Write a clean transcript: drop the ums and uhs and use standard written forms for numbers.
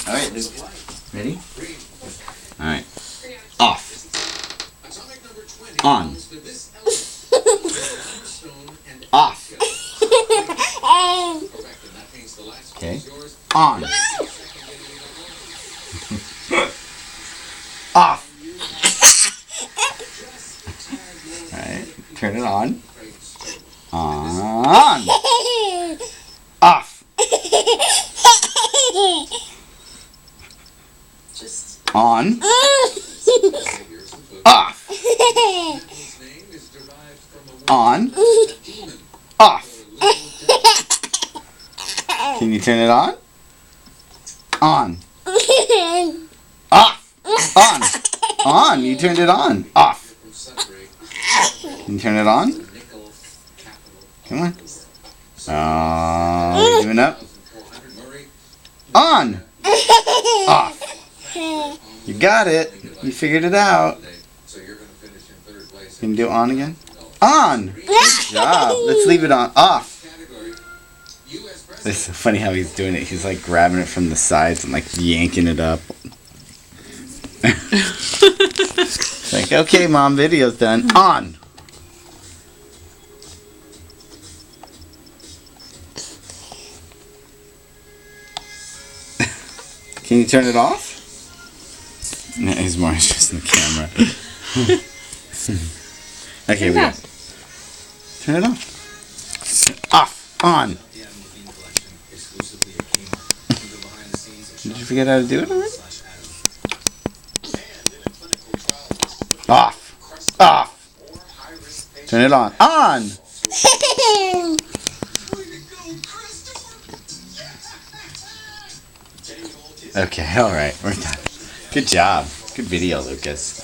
Alright, Luke. Ready? Alright. Off. On. Off. Okay. On. Off. Alright. Turn it on. On. Off. On. Off. On. Off. Can you turn it on? On. Off. On. On. You turned it on. Off. Can you turn it on? Come on. Oh, giving up. On. Off. You got it. You figured it out. Can you do it on again? On. Good job. Let's leave it on. Off. It's so funny how he's doing it. He's like grabbing it from the sides and like yanking it up. It's like, okay, Mom, video's done. On. Can you turn it off? No, he's more interested in the camera. Okay, we go. Turn it off. Off. On. Did you forget how to do it already? Off. Off. Turn it on. On. Okay, alright, we're done. Good job. Good video, Lucas.